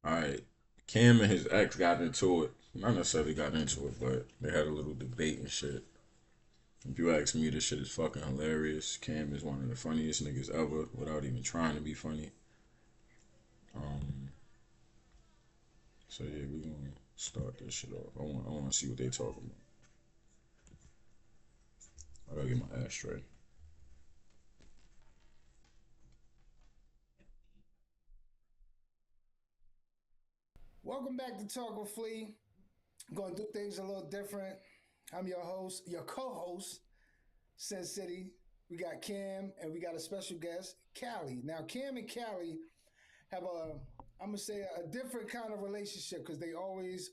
All right, Cam and his ex got into it. Not necessarily got into it, but they had a little debate and shit. If you ask me, this shit is fucking hilarious. Cam is one of the funniest niggas ever, without even trying to be funny. Um, so yeah, we gonna start this shit off. I want to see what they talking about. I gotta get my ass straight. Welcome back to Talk with Flea. I'm going to do things a little different. I'm your host, your co-host, Sin City. We got Cam and we got a special guest, Cali. Now, Cam and Cali have I'm gonna say a different kind of relationship because they always,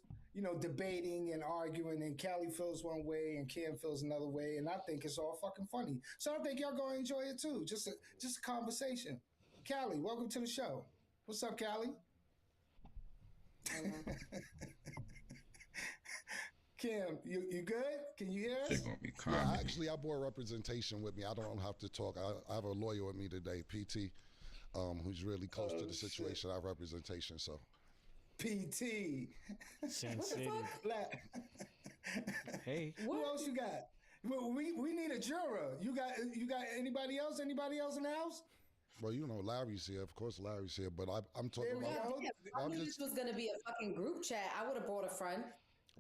debating and arguing. And Cali feels one way and Cam feels another way, and I think it's all fucking funny. So I think y'all gonna enjoy it too. Just a conversation. Cali, welcome to the show. What's up, Cali? Hello. Kim, you good? Can you hear Shit us? gonna be Yeah, comedy. actually, I brought representation with me. I don't have to talk. I have a lawyer with me today, PT, who's really close to Oh the shit. situation. I have representation, so PT. Sin What the City. fuck? Hey. Who What? else you got? We need a juror. You got anybody else? Anybody else in the house? well, Larry's here. Of course, Larry's here, but I'm talking There we about. God go. damn. I I'm knew this just was gonna be a fucking group chat. I would have brought a friend.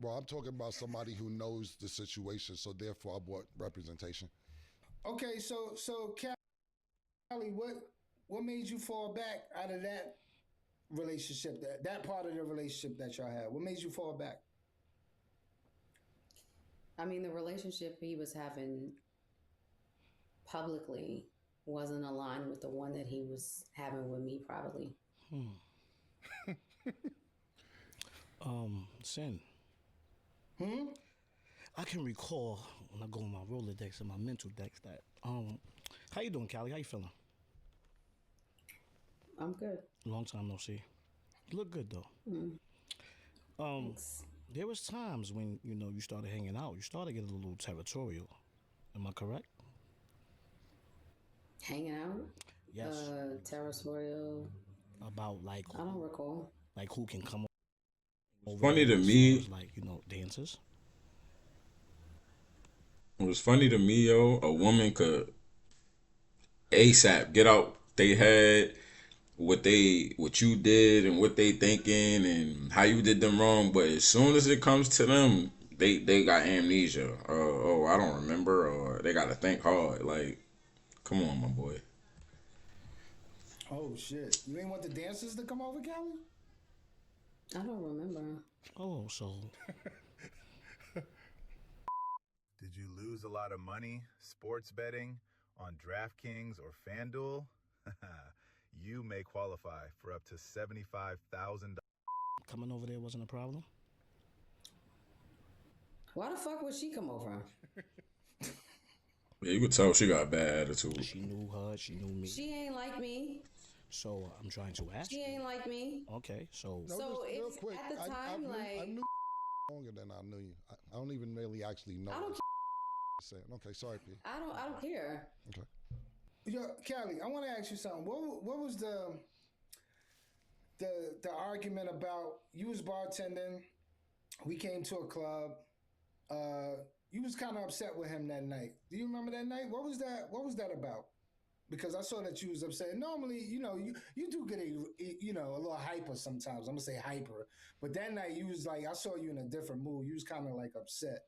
well, I'm talking about somebody who knows the situation, so therefore I brought representation. Okay, so Callie, what made you fall back out of that relationship? That part of the relationship that y'all had. What made you fall back? I mean, the relationship he was having publicly wasn't aligned with the one that he was having with me privately. Hmm. Sin. Hmm. I can recall when I go on my Rolodex and my mental decks that how you doing, Callie? How you feeling? I'm good. Long time no see. You look good though. Mm, Um, thanks. there was times when you started hanging out. You started getting a little territorial. Am I correct? Hanging out. Yes. Territorial. About like I don't recall. who can come over Funny there to as far me. as like dances. It was funny to me, yo. A woman could ASAP get out they head what you did and what they thinking and how you did them wrong, but as soon as it comes to them, they got amnesia. Oh, I don't remember, or they got to think hard. Like, come on, my boy. Oh shit. You ain't want the dancers to come over, Callie? I don't remember. Oh, so Did you lose a lot of money sports betting on DraftKings or FanDuel? You may qualify for up to $75,000. coming over there wasn't a problem. Why the fuck would she come over? Yeah, you could tell she got a bad attitude. She knew her. She knew me. She ain't like me. So I'm trying to ask She you. ain't like me. Okay, so No, So just real it's quick. at the time I like knew longer than I knew you. I don't even really actually know. I don't. Saying. Okay, sorry, P. I don't care. Okay. Yo, Callie, I want to ask you something. What was the argument about? You was bartending. We came to a club. You was kind of upset with him that night. Do you remember that night? What was that? What was that about? Because I saw that you was upset. Normally, you do get a little hyper sometimes. I'm gonna say hyper, but that night you was like, I saw you in a different mood. You was kind of like upset.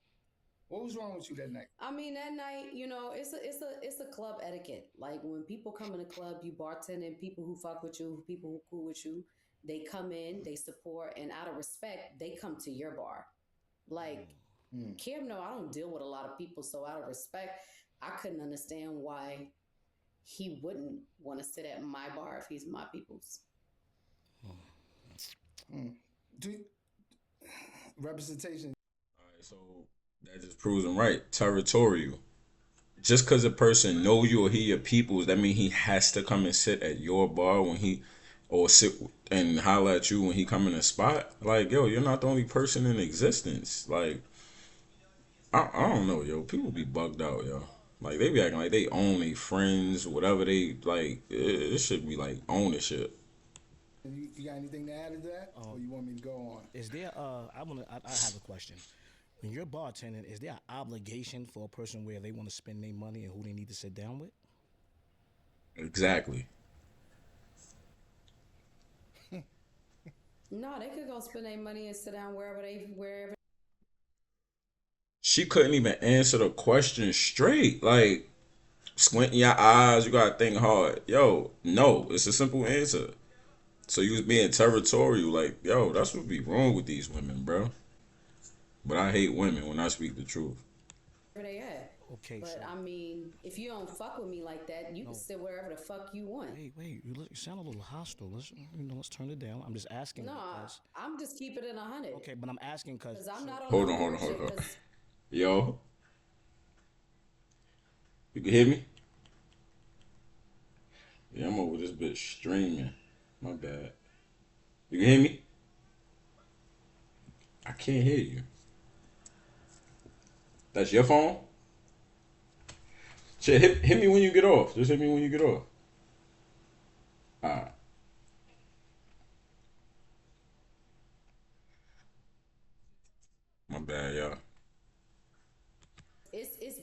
What was wrong with you that night? I mean, that night, it's a club etiquette. Like when people come in a club, you bartending, people who fuck with you, people who cool with you, they come in, they support, and out of respect, they come to your bar. Like Hmm. Kim, no, I don't deal with a lot of people, so out of respect, I couldn't understand why he wouldn't want to sit at my bar if he's my people's. Hmm. Do representation. All right, so that just proves him right. Territorial. Just because a person know you or he your peoples, that mean he has to come and sit at your bar when he, or sit and holler at you when he come in a spot. Like, yo, you're not the only person in existence. Like, I don't know, yo. People be bugged out, yo. Like they be acting like they own their friends, whatever they like. It should be like ownership. You got anything to add to that, or you want me to go on? Is there I have a question. When you're bartending, is there an obligation for a person where they want to spend their money and who they need to sit down with? Exactly. No, they could go spend their money and sit down wherever. She couldn't even answer the question straight. Like, squinting your eyes, you gotta think hard. Yo, no, it's a simple answer. So you was being territorial, like, yo, that's what be wrong with these women, bro. But I hate women when I speak the truth. They at. Okay, But so I mean, if you don't fuck with me like that, you can sit wherever the fuck you want. wait, you sound a little hostile. Let's turn it down. I'm just asking No, because I'm just keeping it 100. okay, but I'm asking Cause because I'm not on Hold no on, hold on, hold bullshit. on. Cause Yo, you can hear me? Yeah, I'm over this bitch streaming. My bad. You can hear me? I can't hear you. That's your phone? Shit, hit me when you get off. Just hit me when you get off. Alright. My bad, y'all. it's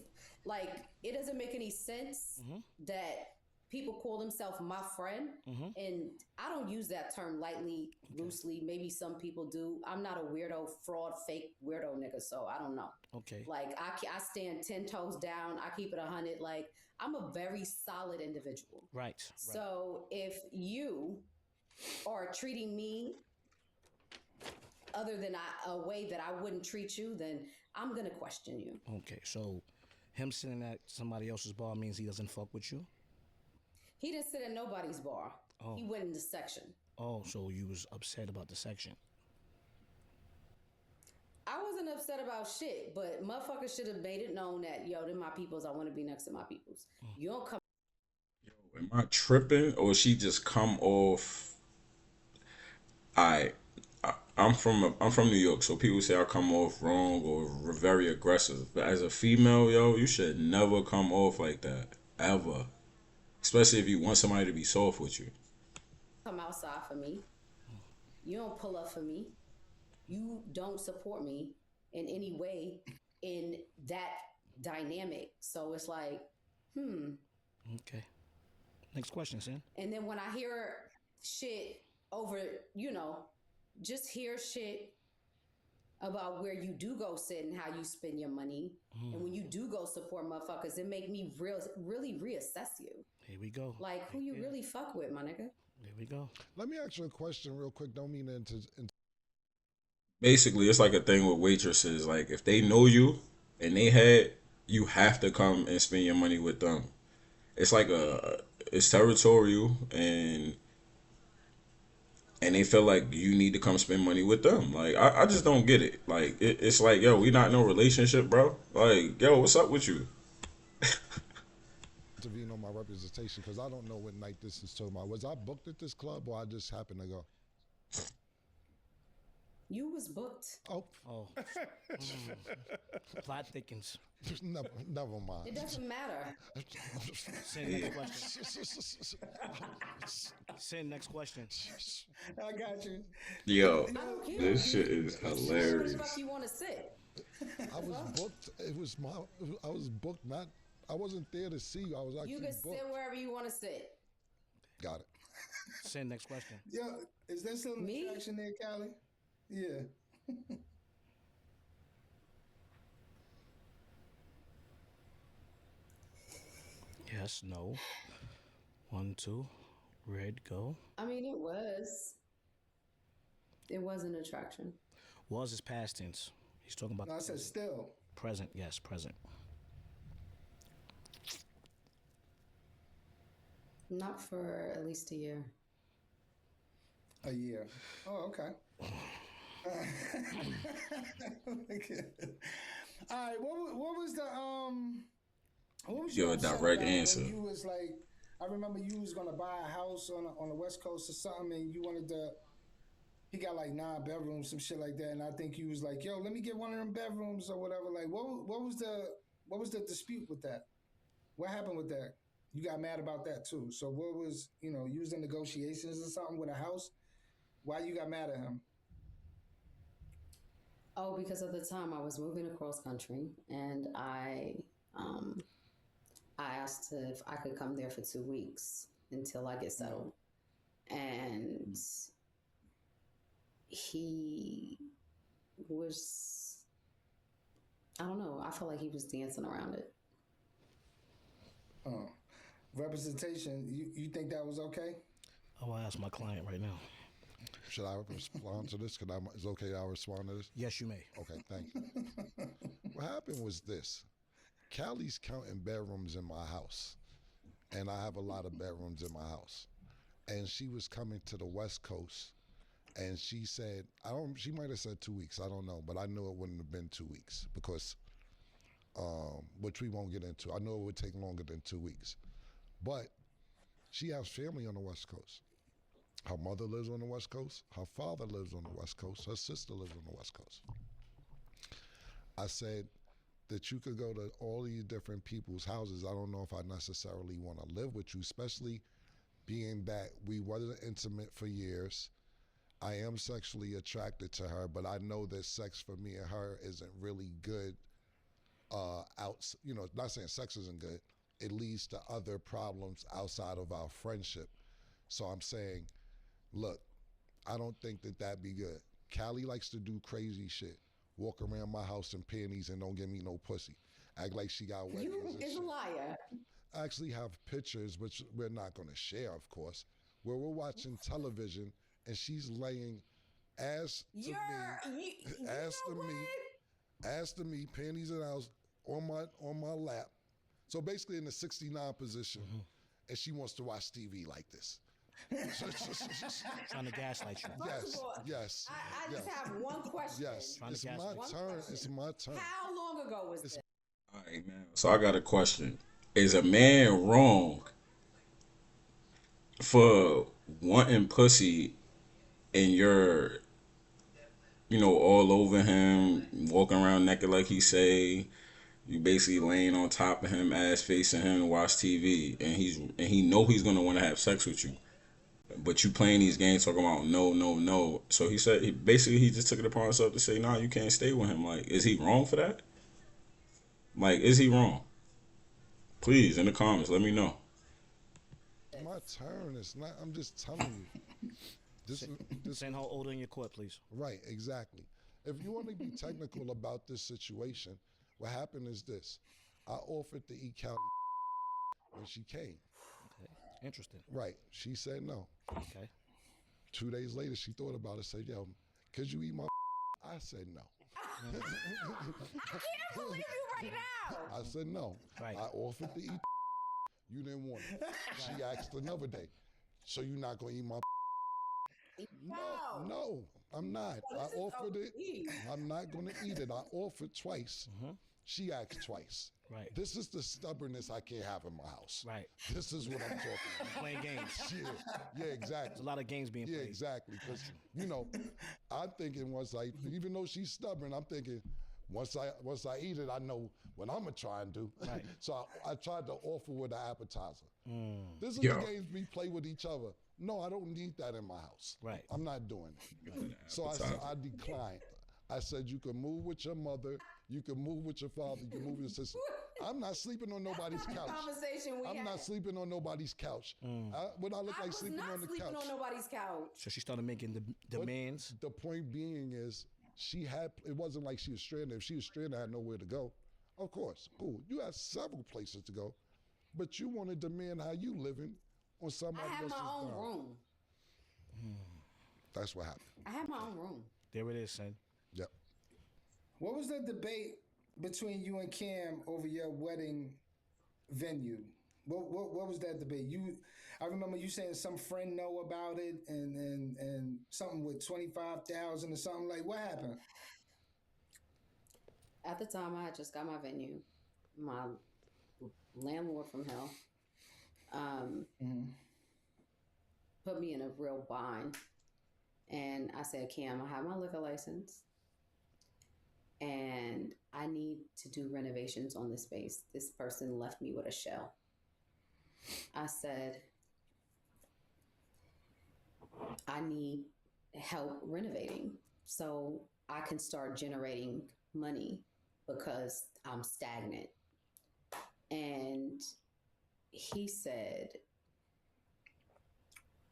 like it doesn't make any sense that people call themselves my friend, and I don't use that term lightly, loosely. Maybe some people do. I'm not a weirdo, fraud, fake weirdo nigga, so I don't know. okay. Like I stand 10 toes down. I keep it 100. Like I'm a very solid individual. Right. So if you are treating me other than a way that I wouldn't treat you, then I'm gonna question you. Okay, so him sitting at somebody else's bar means he doesn't fuck with you? He didn't sit at nobody's bar. Oh. He went in the section. Oh, so you was upset about the section. I wasn't upset about shit, but motherfuckers should have made it known that, yo, they're my peoples. I want to be next to my peoples. You don't come. Am I tripping or she just come off? I, I'm from New York, so people say I come off wrong or very aggressive. But as a female, yo, you should never come off like that ever. Especially if you want somebody to be soft with you. Come outside for me. You don't pull up for me. You don't support me in any way in that dynamic. So it's like, Okay. Next question, Sam. And then when I hear shit over, just hear shit about where you do go sit and how you spend your money. And when you do go support motherfuckers, it make me really reassess you. Here we go. Like who you really fuck with, my nigga. Here we go. Let me ask you a question real quick. Don't mean to Basically, it's like a thing with waitresses. Like if they know you and they had, you have to come and spend your money with them. It's like it's territorial and they feel like you need to come spend money with them. Like I just don't get it. Like it's like, yo, we not in no relationship, bro. Like, yo, what's up with you? intervene on my representation because I don't know what night this is talking about. Was I booked at this club or I just happened to go? You was booked. Oh, Plot thickens. never mind. It doesn't matter. Send next question. Send next question. I got you. Yo, I don't care. this shit is Where the hilarious. fuck you want to sit? I was booked. I was booked. Not. I wasn't there to see you. I was actually You can booked. sit wherever you want to sit. Got it. Send next question. Yo, is there still an Me? attraction there, Cali? Yeah. Yes, no. 1, 2. Red, go. I mean, it was. It was an attraction. Was is past tense. He's talking about No, I said still. present. Yes, present. Not for at least a year. A year. Oh, okay. Okay. All right. What was the what was Give you a upset direct about answer. when you was like, I remember you was gonna buy a house on the West Coast or something, and you wanted to. He got like 9 bedrooms, some shit like that, and I think you was like, "Yo, let me get one of them bedrooms or whatever." Like, what was the dispute with that? What happened with that? You got mad about that too. So what was you was in negotiations or something with a house, Why you got mad at him? Oh, because at the time I was moving across country, and I asked if I could come there for 2 weeks until I get settled, and he was, I don't know, I felt like he was dancing around it. Oh, representation. You think that was okay? Oh, I ask my client right now. Should I respond to this? Is it okay I'll respond to this? Yes, you may. Okay, thank you. What happened was this. Callie's counting bedrooms in my house, and I have a lot of bedrooms in my house. And she was coming to the West Coast, and she said, she might have said 2 weeks, I don't know, but I knew it wouldn't have been 2 weeks because, which we won't get into. I know it would take longer than 2 weeks. But she has family on the West Coast. Her mother lives on the West Coast. Her father lives on the West Coast. Her sister lives on the West Coast. I said that you could go to all these different people's houses. I don't know if I necessarily want to live with you, especially being that we wasn't intimate for years. I am sexually attracted to her, but I know that sex for me and her isn't really good. Not saying sex isn't good. It leads to other problems outside of our friendship. So I'm saying, look, I don't think that that'd be good. Callie likes to do crazy shit. Walk around my house in panties and don't give me no pussy. Act like she got wet. You is a liar. I actually have pictures, which we're not going to share, of course, where we're watching television and she's laying ass to me, panties and ass on my lap. So basically in the 69 position, and she wants to watch TV like this. Trying to gaslight you. Yes. I just have one question. Yes, it's my turn. It's my turn. How long ago was this? All right, man. So I got a question. Is a man wrong for wanting pussy and you're, all over him, walking around naked like he say, you basically laying on top of him, ass facing him, and watch TV, and he know he's gonna want to have sex with you, but you playing these games talking about no, no, no. So he said he just took it upon himself to say, nah, you can't stay with him. Like, is he wrong for that? Like, is he wrong? Please, in the comments, let me know. My turn. It's not. I'm just telling you. Send her older in your court, please. Right, exactly. If you want to be technical about this situation, what happened is this. I offered to eat Cali when she came. Okay. Interesting. Right. She said no. Okay. 2 days later, she thought about it, said, yo, could you eat my I said no. I can't believe you right now. I said no. Right. I offered to eat you didn't want it. She asked another day, so you're not going to eat my No, I'm not. I offered it. I'm not going to eat it. I offered twice. She asked twice. Right. This is the stubbornness I can't have in my house. Right. This is what I'm talking about. Playing games. Yeah, exactly. There's a lot of games being played. Yeah, exactly. Because, I'm thinking even though she's stubborn, I'm thinking once I eat it, I know what I'm going to try and do. Right. So I tried to offer with an appetizer. This is Yo. the games we play with each other. No, I don't need that in my house. Right. I'm not doing it. So I declined. I said, you can move with your mother, you can move with your father, you can move with your sister. I'm not sleeping on nobody's couch. I'm not sleeping on nobody's couch. What I look like sleeping on the couch. I was not sleeping on nobody's couch. So she started making the demands. The point being is, it wasn't like she was stranded. If she was stranded, I had nowhere to go. Of course, cool. You have several places to go, but you want to demand how you living on somebody else's I had my own room. That's what happened. I had my own room. There it is, son. Yep. What was the debate between you and Cam over your wedding venue? What was that debate? I remember you saying some friend know about it and something with 25,000 or something. Like, what happened? At the time, I had just got my venue. My landlord from hell put me in a real bind. And I said, Cam, I have my liquor license. And I need to do renovations on this space. This person left me with a shell. I said, I need help renovating so I can start generating money because I'm stagnant. And he said,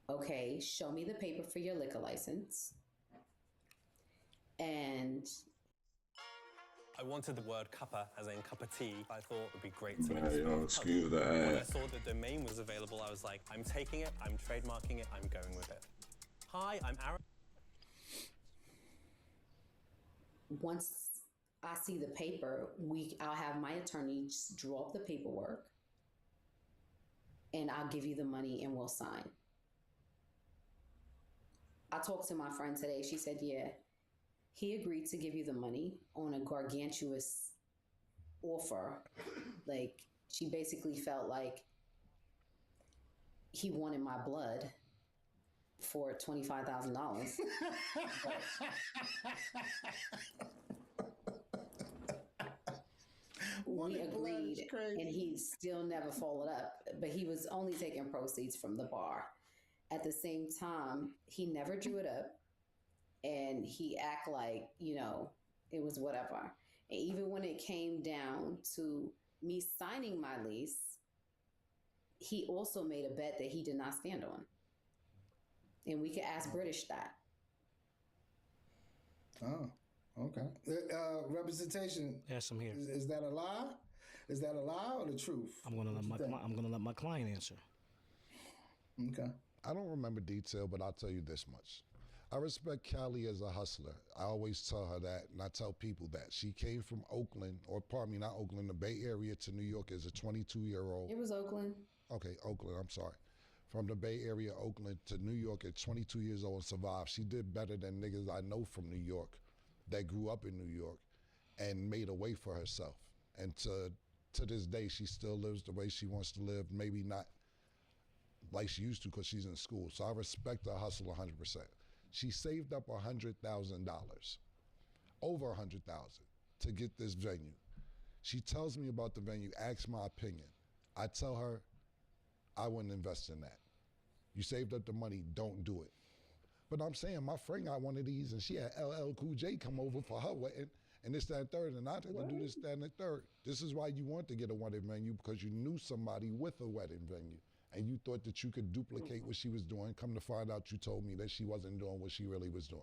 okay, show me the paper for your liquor license. And I wanted the word cuppa, as in cup of tea. I thought it would be great to Hey, yo, explore excuse the When I ad. saw the domain was available, I was like, I'm taking it, I'm trademarking it, I'm going with it. Hi, I'm Aaron. once I see the paper, I'll have my attorney just draw up the paperwork and I'll give you the money and we'll sign. I talked to my friend today. She said, yeah, he agreed to give you the money on a gargantuous offer. Like, she basically felt like he wanted my blood for $25,000. We agreed, and he still never followed up. But he was only taking proceeds from the bar. At the same time, he never drew it up, and he act like, it was whatever. And even when it came down to me signing my lease, he also made a bet that he did not stand on. And we could ask British that. Oh, okay. Representation. Yes, I'm here. Is that a lie? Is that a lie or the truth? I'm gonna let my client answer. Okay. I don't remember detail, but I'll tell you this much. I respect Cali as a hustler. I always tell her that, and I tell people that. She came from Oakland, or pardon me, not Oakland, the Bay Area to New York as a 22-year-old. It was Oakland. Okay, Oakland, I'm sorry. From the Bay Area, Oakland to New York at 22 years old and survived. She did better than niggas I know from New York that grew up in New York and made a way for herself. And to this day, she still lives the way she wants to live, maybe not like she used to because she's in school. So I respect her hustle 100%. She saved up $100,000, over $100,000 to get this venue. She tells me about the venue, asks my opinion. I tell her I wouldn't invest in that. You saved up the money, don't do it. But I'm saying my friend got one of these and she had LL Cool J come over for her wedding and this, that, and third, and I had to do this, that, and the third. This is why you want to get a wedding venue, because you knew somebody with a wedding venue and you thought that you could duplicate what she was doing. Come to find out, you told me that she wasn't doing what she really was doing.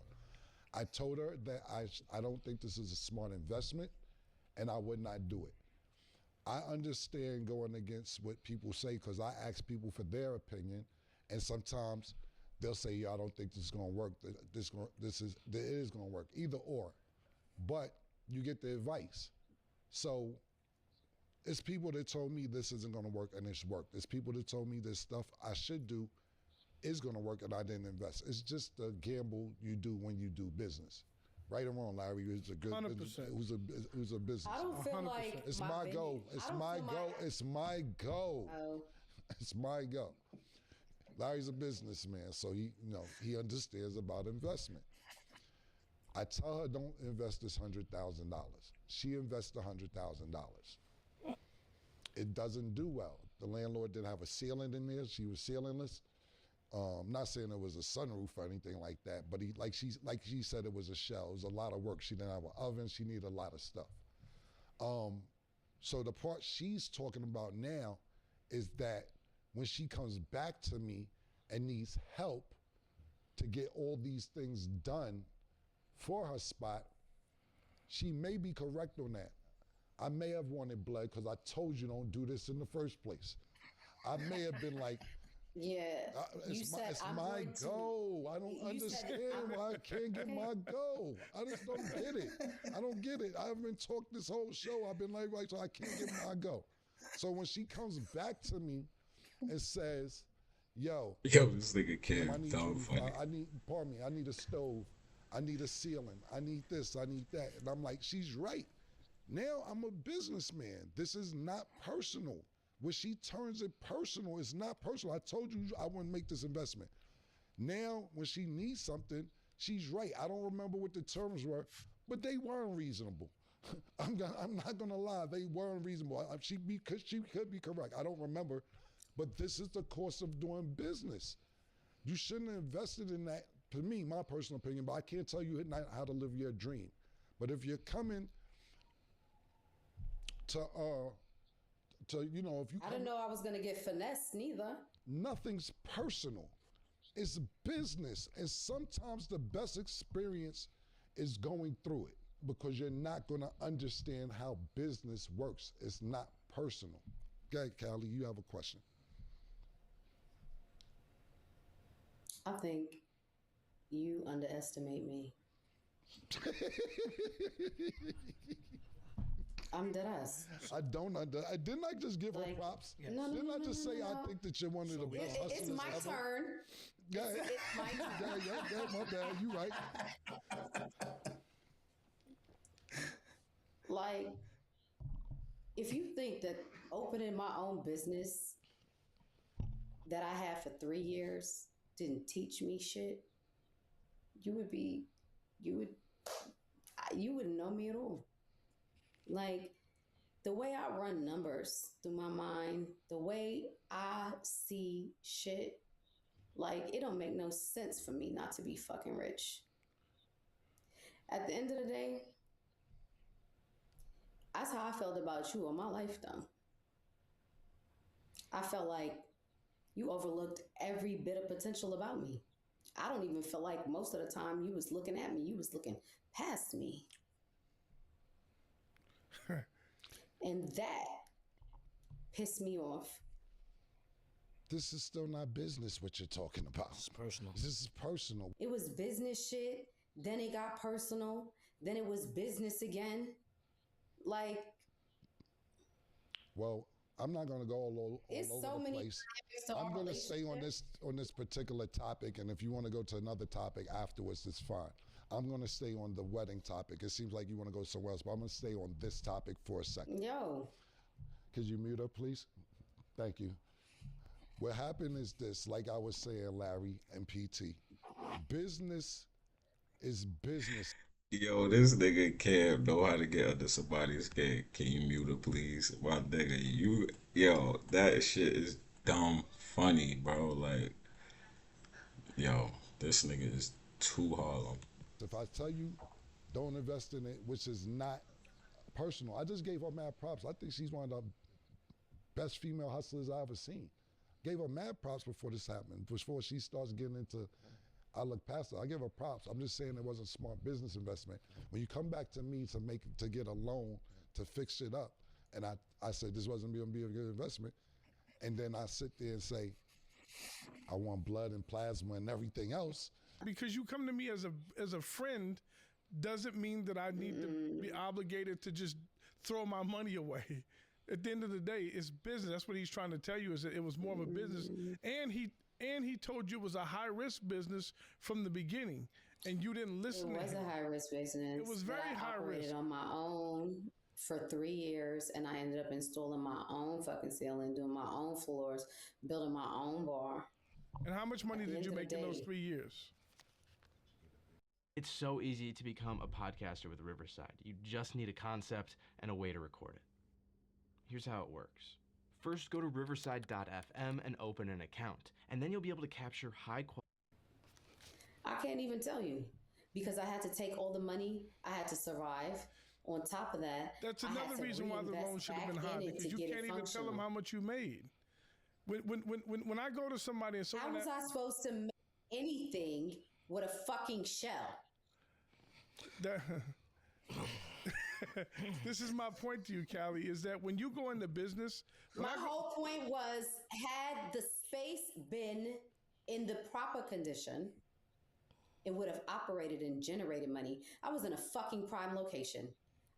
I told her that I don't think this is a smart investment and I would not do it. I understand going against what people say because I ask people for their opinion, and sometimes they'll say, "Yeah, I don't think this is going to work. It is going to work." Either or, but you get the advice. So it's people that told me this isn't going to work and it's worked. It's people that told me this stuff I should do is going to work and I didn't invest. It's just a gamble you do when you do business. Right or wrong, Larry, it was a good. 100%. It was a business. I don't feel 100%. like It's my goal. It's my goal. It's my goal. Oh, It's my goal. Larry's a businessman, so he understands about investment. I tell her don't invest this $100,000. She invests $100,000. It doesn't do well. The landlord didn't have a ceiling in there. She was ceilingless. Not saying it was a sunroof or anything like that, but like she said, it was a shell. It was a lot of work. She didn't have an oven. She needed a lot of stuff. So the part she's talking about now is that when she comes back to me and needs help to get all these things done for her spot, she may be correct on that. I may have wanted blood because I told you don't do this in the first place. I may have been like, yeah. it's my goal. I don't understand why I can't get my goal. I just don't get it. I don't get it. I haven't talked this whole show. I've been like, right, so I can't get my goal. So when she comes back to me and says, yo, this nigga Kim, I need dumb funny. I need a stove. I need a ceiling. I need this. I need that. And I'm like, she's right. Now I'm a businessman. This is not personal. When she turns it personal, it's not personal. I told you I wouldn't make this investment. Now, when she needs something, she's right. I don't remember what the terms were, but they weren't reasonable. I'm not gonna lie, they weren't reasonable. She could be correct. I don't remember, but this is the cost of doing business. You shouldn't have invested in that to me, my personal opinion, but I can't tell you how to live your dream. But if you're coming to you know, if you I didn't know I was gonna get finessed neither. nothing's personal. It's business. And sometimes the best experience is going through it because you're not going to understand how business works. It's not personal. Okay, Cali, you have a question. I think you underestimate me. I'm dead ass. I don't didn't I just give her props? Yes. No, no, Didn't no, I no, just no, say no. I think that you're one of the best hustlers It's my ever? turn. Yeah, It's my turn. yeah, my bad. You right. Like, if you think that opening my own business that I had for 3 years didn't teach me shit, you wouldn't know me at all. Like, the way I run numbers through my mind, the way I see shit, like, it don't make no sense for me not to be fucking rich. At the end of the day, that's how I felt about you all my life, though. I felt like you overlooked every bit of potential about me. I don't even feel like most of the time you was looking at me, you was looking past me. And that pissed me off. This is still not business what you're talking about. It's personal. This is personal. It was business shit, then it got personal, then it was business again. Like, Well, I'm not going to go all it's over so the many place. dynamics to our I'm going to stay on relationship. this particular topic, and if you want to go to another topic afterwards, it's fine. I'm going to stay on the wedding topic. It seems like you want to go somewhere else, but I'm going to stay on this topic for a second. Yo, Could you mute her, please? Thank you. What happened is this, like I was saying, Larry and PT, business is business. Yo, this nigga Cam know how to get under somebody's skin. Can you mute her, please? My nigga, yo, that shit is dumb funny, bro. Like, yo, this nigga is too Harlem. If I tell you, don't invest in it, which is not personal. I just gave her mad props. I think she's one of the best female hustlers I ever seen. Gave her mad props before this happened, before she starts getting into, I look past her. I give her props. I'm just saying it wasn't smart business investment. When you come back to me to get a loan to fix it up, and I said this wasn't going to be a good investment, and then I sit there and say, I want blood and plasma and everything else. Because you come to me as a friend doesn't mean that I need to be obligated to just throw my money away. At the end of the day, it's business. That's what he's trying to tell you, is that it was more of a business. And he told you it was a high risk business from the beginning, and you didn't listen to him. it was a high risk business. It was very that I high operated risk. on my own for 3 years, and I ended up installing my own fucking ceiling, doing my own floors, building my own bar. And how much money At the did end you of the make in those day. 3 years? It's so easy to become a podcaster with Riverside. You just need a concept and a way to record it. Here's how it works. First, go to riverside.fm and open an account, and then you'll be able to capture high quality. I can't even tell you because I had to take all the money I had to survive. On top of that, That's I had another to reason why the reinvest loan should have been back high, in it because to you get it can't even tell them functional. how much you made. When I go to somebody and How someone was I supposed to make anything with a fucking shell? that this is my point to you, Cali, is that when you go into business, when My I go- whole point was, had the space been in the proper condition, it would have operated and generated money. I was in a fucking prime location.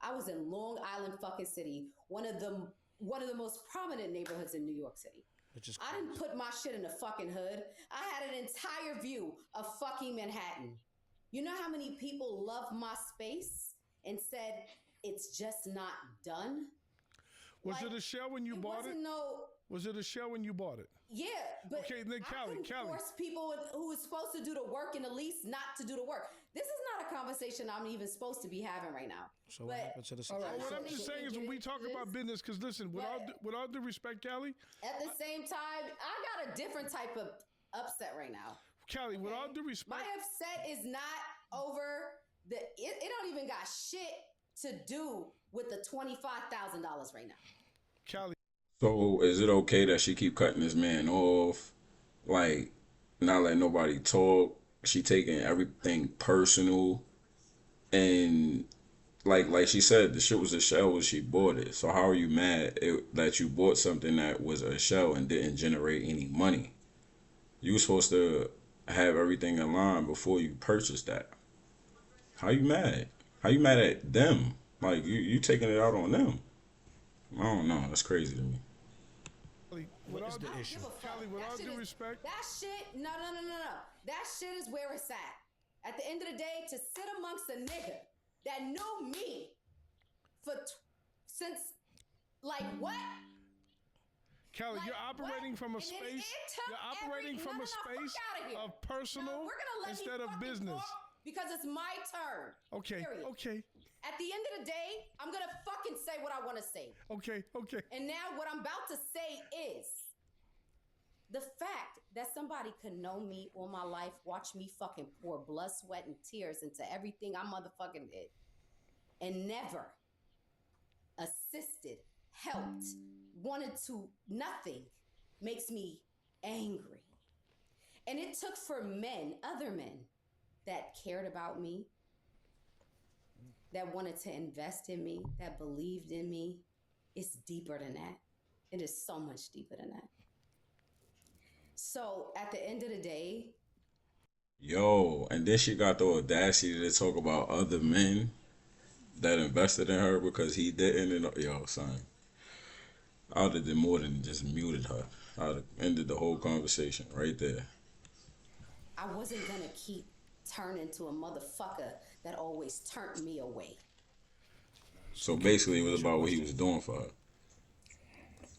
I was in Long Island fucking City, one of the most prominent neighborhoods in New York City. Which is I didn't put my shit in the fucking hood. I had an entire view of fucking Manhattan. You know how many people loved my space and said it's just not done? was Like, it a shell when you bought it? wasn't no. Was it a shell when you bought it? Yeah, but Okay, then I couldn't Cali. force people who was supposed to do the work in the lease not to do the work. This is not a conversation I'm even supposed to be having right now. So what But happened to the all right, What not I'm gonna just get saying is into when we talk this, about business, because listen, with But- all due respect, Cali, at the same time, I got a different type of upset right now. Kelly, with all due respect, my upset is not over it don't even got shit to do with the $25,000 right now. Kelly. So is it okay that she keep cutting this man off? Like, not letting nobody talk. She taking everything personal, and like she said, the shit was a shell when she bought it. So how are you mad that you bought something that was a shell and didn't generate any money? You were supposed to have everything in line before you purchased that. How you mad? How you mad at them? Like you taking it out on them? I don't know. That's crazy to me. With all the issue? Kelly, with all due respect, That shit, no. That shit is where it's at. At the end of the day, to sit amongst a nigga that knew me since, like, what? Kelly, Like, you're operating what? from a And then space. it took You're operating from a fuck space outta here. of personal No, we're gonna let instead me of fucking business. talk because it's my turn. Okay, Period. okay, At the end of the day, I'm gonna fucking say what I want to say. okay. And now what I'm about to say is the fact that somebody could know me all my life, watch me fucking pour blood, sweat, and tears into everything I motherfucking did, and never assisted, helped, wanted to, nothing, makes me angry. And it took for men, other men, that cared about me, that wanted to invest in me, that believed in me. It's deeper than that. It is so much deeper than that. So at the end of the day, Yo, and then she got the audacity to talk about other men that invested in her because he didn't. And, yo, son, I would have did more than just muted her. I would have ended the whole conversation right there. I wasn't gonna keep turning to a motherfucker that always turned me away. So basically, it was about what he was doing for her.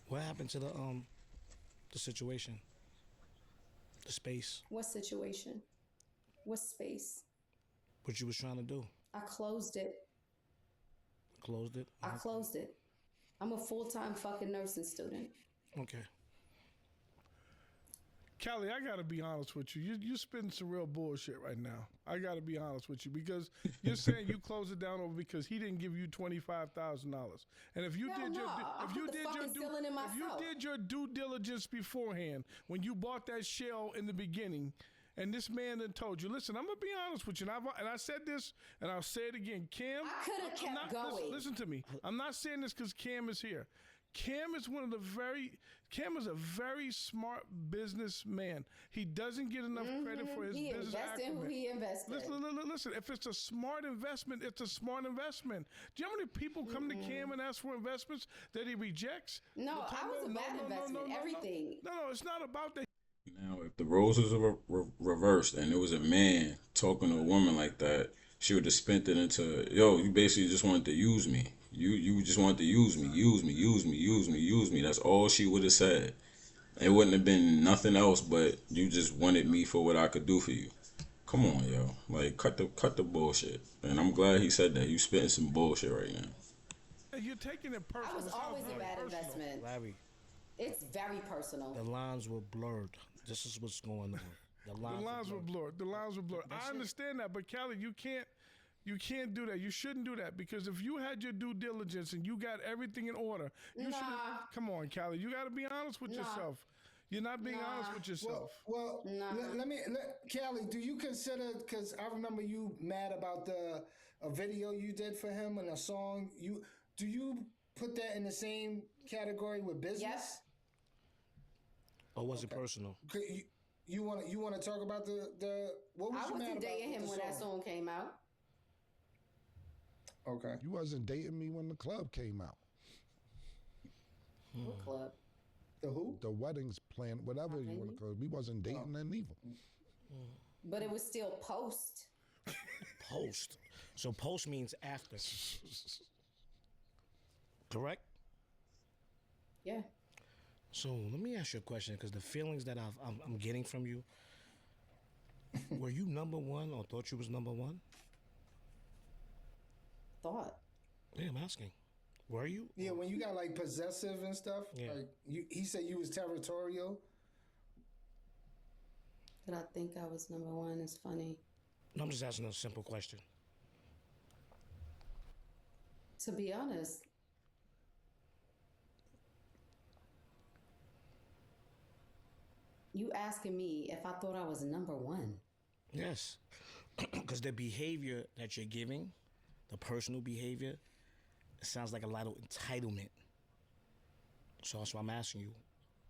What happened to the situation? The space? What situation? What space? What you was trying to do? I closed it. Closed it? I closed it. I'm a full-time fucking nursing student. Okay. Kelly, I gotta be honest with you. You spitting some real bullshit right now. I gotta be honest with you because you're saying you closed it down over because he didn't give you $25,000. And if you did your due diligence beforehand when you bought that shell in the beginning, and this man then told you, listen, I'm gonna be honest with you, and I said this, and I'll say it again, Cam. I could have kept going. Listen to me. I'm not saying this because Cam is here. Cam is a very smart businessman. He doesn't get enough credit for his business acumen. He invested. Listen, if it's a smart investment, it's a smart investment. Do you know how many people come to Cam and ask for investments that he rejects? No, I was a bad investment. Everything. No, it's not about that. Now, if the roles were reversed and it was a man talking to a woman like that, she would have spent it into, yo, you basically just wanted to use me. You just wanted to use me. That's all she would have said. It wouldn't have been nothing else, but you just wanted me for what I could do for you. Come on, yo. Like, cut the bullshit. And I'm glad he said that. You spitting some bullshit right now. You're taking it personal. I was always a bad investment. Larry, it's very personal. The lines were blurred. This is what's going on. The lines were blurred. I understand that, but Callie, you can't do that. You shouldn't do that because if you had your due diligence and you got everything in order, you should. Come on, Callie. You got to be honest with yourself. You're not being honest with yourself. Well, Callie, do you consider? Because I remember you mad about a video you did for him and a song. Do you put that in the same category with business? Yes. Or was it personal? You want to talk about the what was I you mad wasn't about dating him with the when that song came out. Okay. You wasn't dating me when the club came out. What club? The who? The weddings planned, whatever you want to call it. We wasn't dating then either. But it was still post. Post. So post means after. Correct? Yeah. So let me ask you a question, because the feelings that I'm getting from you, were you number one or thought you was number one? Thought. Yeah, I'm asking. Were you? Yeah, when you got like possessive and stuff. Yeah. Like he said you was territorial. Did I think I was number one? It's funny. No, I'm just asking a simple question. To be honest, you asking me if I thought I was number one. Yes. Because the behavior that you're giving, the personal behavior, it sounds like a lot of entitlement. So that's why I'm asking you.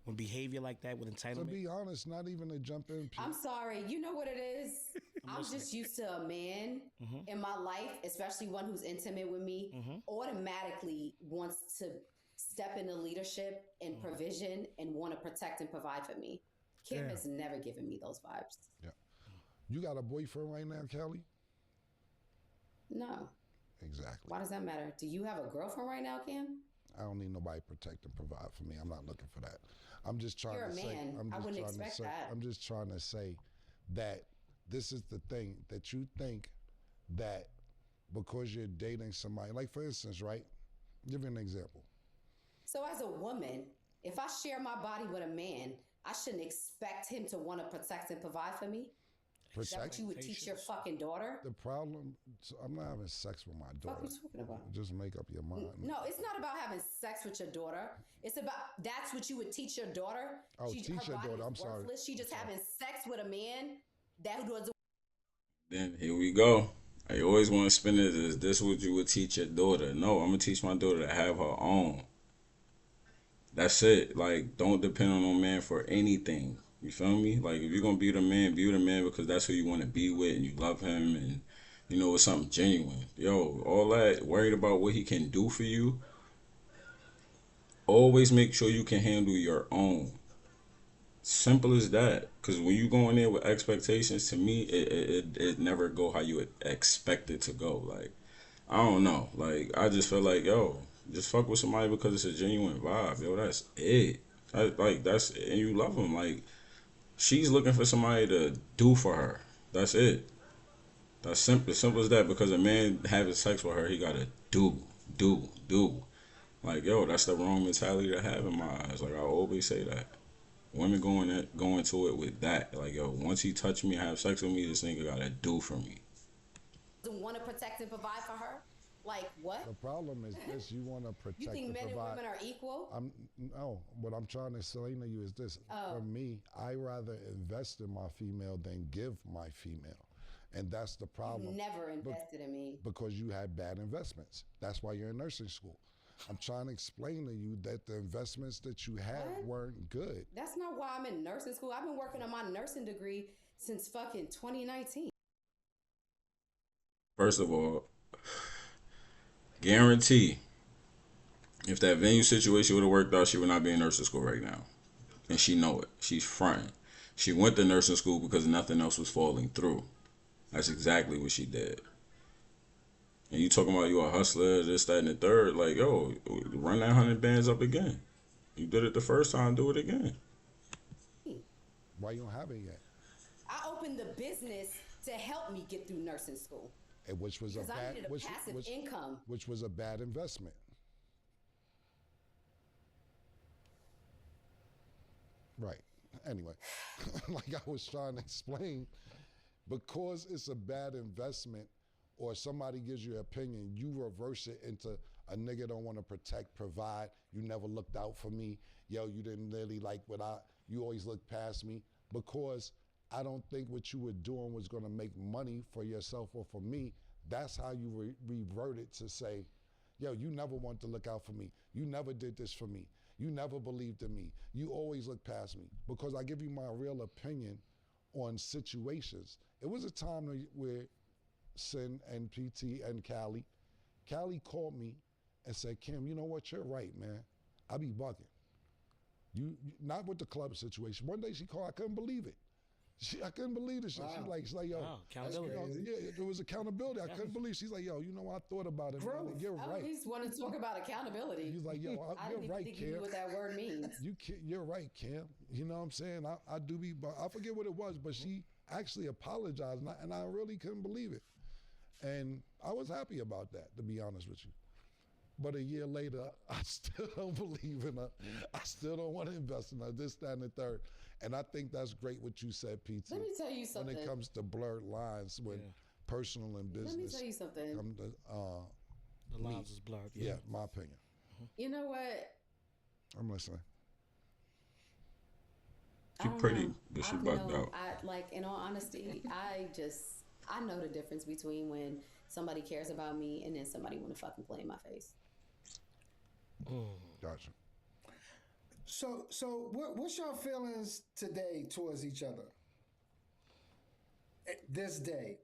When behavior like that with To entitlement, be honest, not even to jump in. I'm sorry. You know what it is? I'm just used to a man in my life, especially one who's intimate with me, automatically wants to step into leadership and provision and want to protect and provide for me. Kim Damn. has never given me those vibes. Yeah. You got a boyfriend right now, Cali? No. Exactly. Why does that matter? Do you have a girlfriend right now, Kim? I don't need nobody to protect and provide for me. I'm not looking for that. I'm just trying You're to a say. man. I wouldn't expect that. I'm just trying to say that this is the thing that you think that because you're dating somebody, like for instance, right? Give you an example. So as a woman, if I share my body with a man, I shouldn't expect him to want to protect and provide for me? Is that what you would teach your fucking daughter? The problem, so I'm not having sex with my daughter. What are you talking about? Just make up your mind. No, it's not about having sex with your daughter. It's about, that's what you would teach your daughter. Oh, teach your daughter. I'm sorry. She just having sex with a man that doesn't. Then here we go. I always want to spin it as this what you would teach your daughter. No, I'm gonna teach my daughter to have her own. That's it. Like, don't depend on no man for anything. You feel me? Like, if you're gonna be the man because that's who you want to be with and you love him and you know it's something genuine. Yo, all that worried about what he can do for you. Always make sure you can handle your own. Simple as that. Because when you go in there with expectations, to me, it never go how you would expect it to go. Like, I don't know. Like, I just feel like, yo, just fuck with somebody because it's a genuine vibe. Yo, that's it. That's it. And you love them. Like, she's looking for somebody to do for her. That's it. That's simple. Simple as that. Because a man having sex with her, he gotta do. Like, yo, that's the wrong mentality to have in my eyes. Like, I always say that. Women going to it with that. Like, yo, once he touch me, have sex with me, this nigga gotta do for me. Doesn't want to protect and provide for her? Like, what? The problem is this: you want to protect. You think and men provide. and women are equal? No. What I'm trying to explain to you is this: for me, I rather invest in my female than give my female, and that's the problem. You've never invested in me because you had bad investments. That's why you're in nursing school. I'm trying to explain to you that the investments that you had weren't good. That's not why I'm in nursing school. I've been working on my nursing degree since fucking 2019. First of all, guarantee if that venue situation would have worked out, she would not be in nursing school right now. And she know it. She's fronting. She went to nursing school because nothing else was falling through. That's exactly what she did. And you talking about you a hustler, this, that, and the third. Like, yo, run that 100 bands up again. You did it the first time, do it again. Why you don't have it yet? I opened the business to help me get through nursing school. And which was because I needed a passive income. Which was a bad investment. Right. Anyway, like I was trying to explain, because it's a bad investment or somebody gives you an opinion, you reverse it into a nigga don't want to protect, provide, you never looked out for me, yo, you didn't really like you always looked past me, because I don't think what you were doing was going to make money for yourself or for me. That's how you revert it to say, yo, you never want to look out for me. You never did this for me. You never believed in me. You always looked past me. Because I give you my real opinion on situations. It was a time where Sin and PT and Cali called me and said, Kim, you know what? You're right, man. I be bugging. You not with the club situation. One day she called, I couldn't believe it. I couldn't believe this shit. Wow. She's like, yo, accountability. Yeah, there was accountability. I couldn't believe. She's like, yo, you know, I thought about it. Growth. You're right. I just want to talk about accountability. He's like, yo, you're right, think Cam. you knew what that word means. You're right, Cam. You know what I'm saying? I do be, but I forget what it was, but she actually apologized, and I really couldn't believe it. And I was happy about that, to be honest with you. But a year later, I still don't believe in her. I still don't want to invest in her. This, that, and the third. And I think that's great what you said, PT. Let me tell you When something. it comes to blurred lines, when personal and business Let me tell you something. come to The lines is blurred. yeah, my opinion. You know what? I'm listening. She pretty, but she bugged out. I like, in all honesty, I know the difference between when somebody cares about me and then somebody want to fucking play in my face. Gotcha. So what's your feelings today towards each other? This day,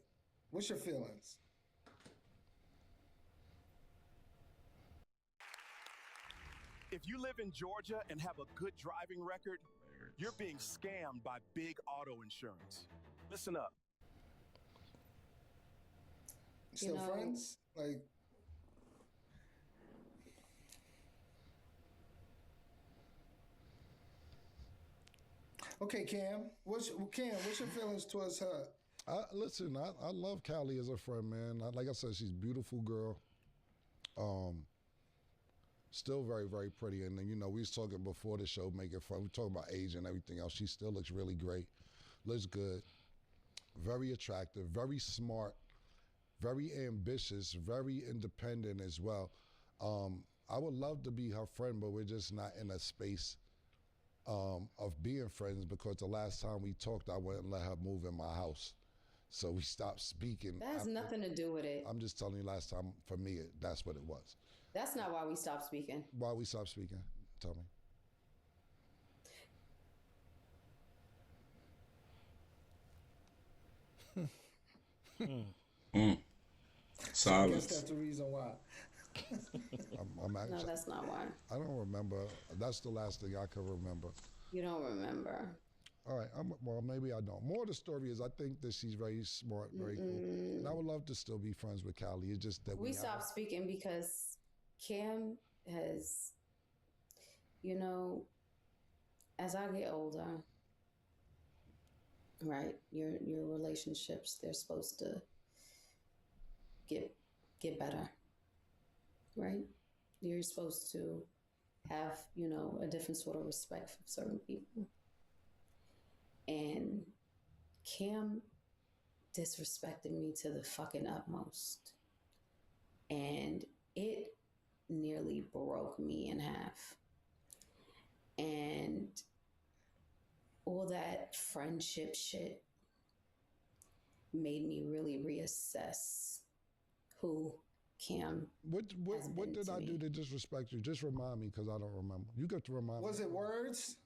what's your feelings? If you live in Georgia and have a good driving record, you're being scammed by big auto insurance. Listen up. Still friends? Like, okay, Cam. What's your feelings towards her? Listen, I love Cali as a friend, man. Like I said, she's a beautiful girl. Still very, very pretty. And then, you know, we was talking before the show, making fun. We were talking about age and everything else. She still looks really great. Looks good. Very attractive. Very smart. Very ambitious. Very independent as well. I would love to be her friend, but we're just not in a space of being friends, because the last time we talked, I wouldn't let her move in my house. So we stopped speaking. That has nothing to do with it. I'm just telling you, last time, for me, that's what it was. That's not why we stopped speaking. Why we stopped speaking? Tell I Silence. guess that's the reason why. I'm No, that's not why. I don't remember. That's the last thing I can remember. You don't remember. All right. Well, maybe I don't. More of the story is I think that she's very smart, very cool. And I would love to still be friends with Cali. It's just that We stopped speaking because Cam has, you know, as I get older, right, your relationships, they're supposed to get better, right? You're supposed to have, you know, a different sort of respect for certain people. And Cam disrespected me to the fucking utmost. And it nearly broke me in half. And all that friendship shit made me really reassess who Cam What did I do to disrespect you? Just remind me, because I don't remember. You got to remind me. Was it words?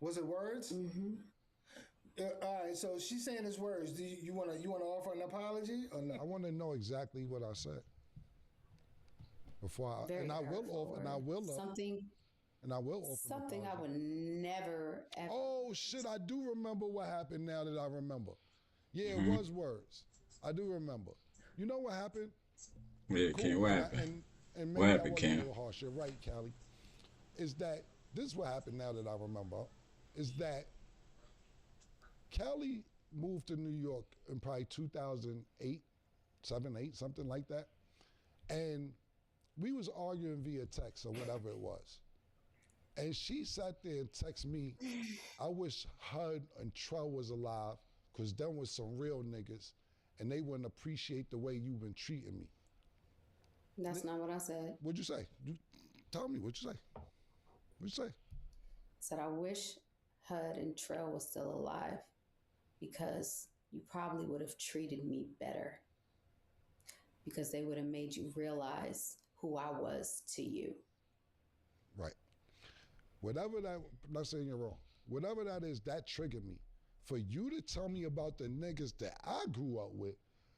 Was it words? Mm-hmm. All right, so she's saying it's words. Do you want to offer an apology or no? I want to know exactly what I said before I, Very and I will hurtful offer, and I will something. And I will offer Something I would never ever. Oh shit! I do remember what happened. Now that I remember, yeah, it was words. I do remember. You know what happened? Yeah, Cam, what happened? And What happened, Cam? A little harsh. You're right, Cali. Is that this is what happened? Now that I remember, is that Cali moved to New York in probably 2008, 7, 8, something like that, and we was arguing via text or whatever it was. And she sat there and texted me, I wish HUD and Trell was alive, because them was some real niggas, and they wouldn't appreciate the way you've been treating me. That's not what I said. What'd you say? Tell me, what'd you say? What'd you say? I said, I wish HUD and Trell was still alive, because you probably would have treated me better, because they would have made you realize who I was to you. Right. Whatever that, I'm not saying you're wrong. Whatever that is, that triggered me. For you to tell me about the niggas that I grew up with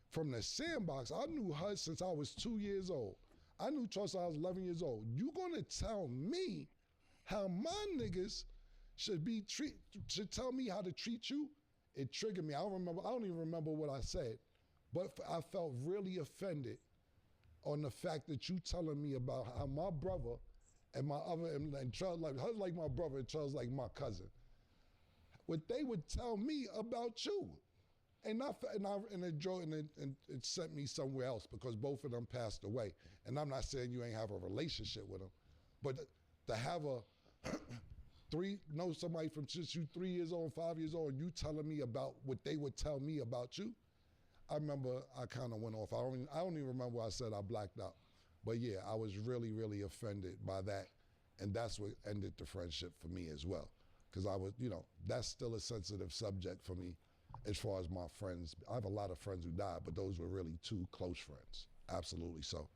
from the sandbox, I knew HUD since I was 2 years old. I knew Trust since I was 11 years old. You gonna tell me how my niggas should tell me how to treat you? It triggered me. I don't even remember what I said, but I felt really offended on the fact that you telling me about how my brother and my other, and Charles, like my brother, and Charles like my cousin. What they would tell me about you. And it sent me somewhere else because both of them passed away. And I'm not saying you ain't have a relationship with them, but to have a know somebody from since you 3 years old, 5 years old, and you telling me about what they would tell me about you. I remember I kind of went off. I don't even remember what I said. I blacked out. But yeah, I was really, really offended by that. And that's what ended the friendship for me as well. Because I was, that's still a sensitive subject for me as far as my friends. I have a lot of friends who died, but those were really two close friends. Absolutely. So,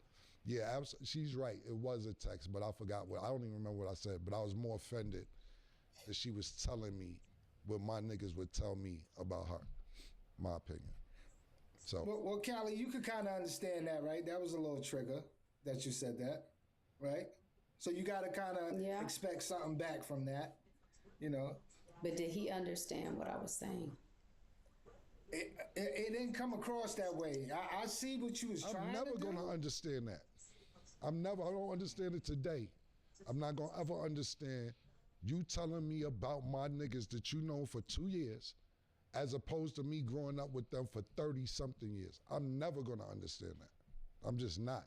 yeah, she's right. It was a text, but I forgot I don't even remember what I said, but I was more offended that she was telling me what my niggas would tell me about her, my opinion. So, well, Cali, you could kind of understand that, right? That was a little trigger that you said that, right? So you got to kind of expect something back from that, But did he understand what I was saying? It didn't come across that way. I see what you was trying to do. I'm never going to understand that. I don't understand it today. I'm not going to ever understand you telling me about my niggas that you know for 2 years as opposed to me growing up with them for 30-something years. I'm never going to understand that. I'm just not.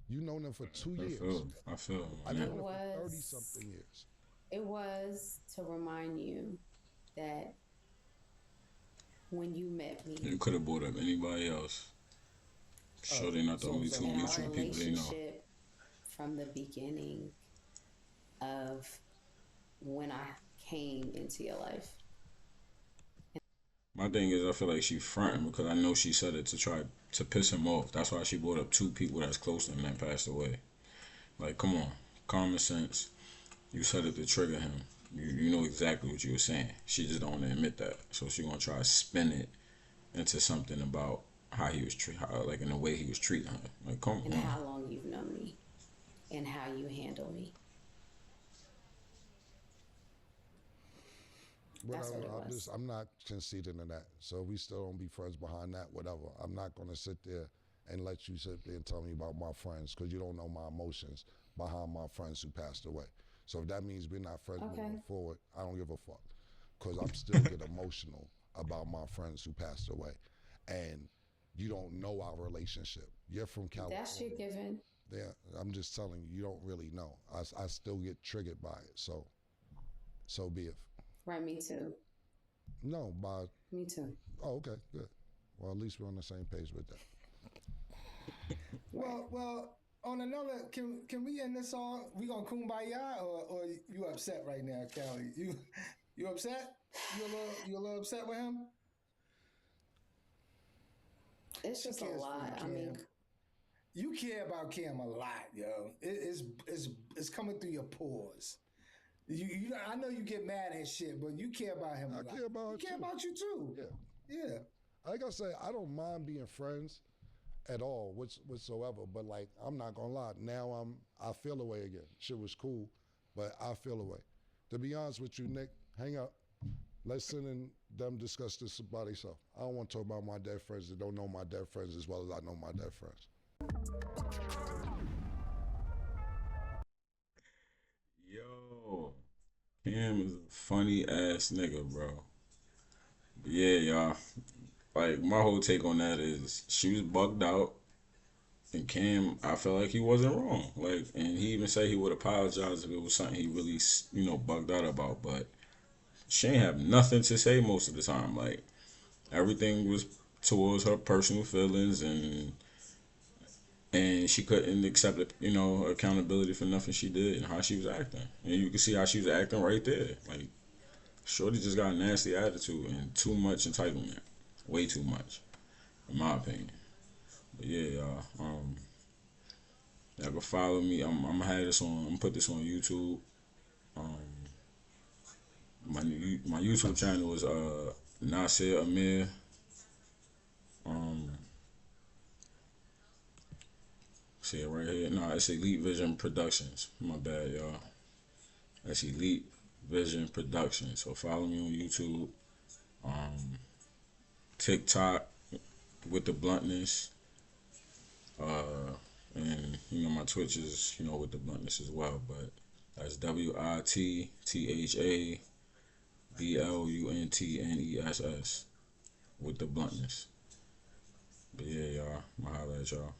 You know them for 2 years. I feel. I know them for 30-something years. It was to remind you that when you met me, you could have brought up anybody else. Sure, they're not the only two mutual people they know. From the beginning of when I came into your life. My thing is, I feel like she fronting because I know she said it to try to piss him off. That's why she brought up two people that's close to him that passed away. Like, come on, common sense. You said it to trigger him. You know exactly what you were saying. She just don't want to admit that. So she gonna try to spin it into something about how he was like in the way he was treating her. Like, come on. And how long you've known me, and how you handle me. Whatever. I'm not conceding in that. So we still don't be friends behind that. Whatever. I'm not gonna sit there and let you sit there and tell me about my friends because you don't know my emotions behind my friends who passed away. So if that means we're not friends moving forward, I don't give a fuck. Because I'm still get emotional about my friends who passed away. And you don't know our relationship. You're from California. That's your given. Yeah, I'm just telling you, you don't really know. I still get triggered by it. So be it. Right, me too. No, by... Me too. Oh, okay, good. Well, at least we're on the same page with that. Well, on another, can we end this on? We gonna kumbaya or you upset right now, Cali? You upset? You a little upset with him? It's just a lot. I mean, you care about Cam a lot, yo. It's coming through your pores. I know you get mad at shit, but you care about him a lot. I care about he care about you too. Yeah. Like I say, I don't mind being friends at all, whatsoever. But like, I'm not gonna lie. Now I feel away again. Shit was cool, but I feel away. To be honest with you, Nick, hang up. Let's sit and them discuss this by themselves. I don't want to talk about my dead friends that don't know my dead friends as well as I know my dead friends. Yo, Cam is a funny ass nigga, bro. But yeah, y'all. Like, my whole take on that is she was bugged out. And Cam, I felt like he wasn't wrong. Like, and he even said he would apologize if it was something he really, bugged out about. But she ain't have nothing to say most of the time. Like, everything was towards her personal feelings, and she couldn't accept, accountability for nothing she did and how she was acting. And you can see how she was acting right there. Like, Shorty just got a nasty attitude and too much entitlement. Way too much, in my opinion. But yeah, y'all. Y'all can follow me. I'm gonna have this on. I'm gonna put this on YouTube. My YouTube channel is Nasir Amir. See it right here. No, it's Elite Vision Productions. My bad, y'all. That's Elite Vision Productions. So follow me on YouTube. TikTok with the bluntness. And my Twitch is with the bluntness as well. But that's WITTHABLUNTNESS. with the bluntness. But yeah, y'all. I'll holler at y'all.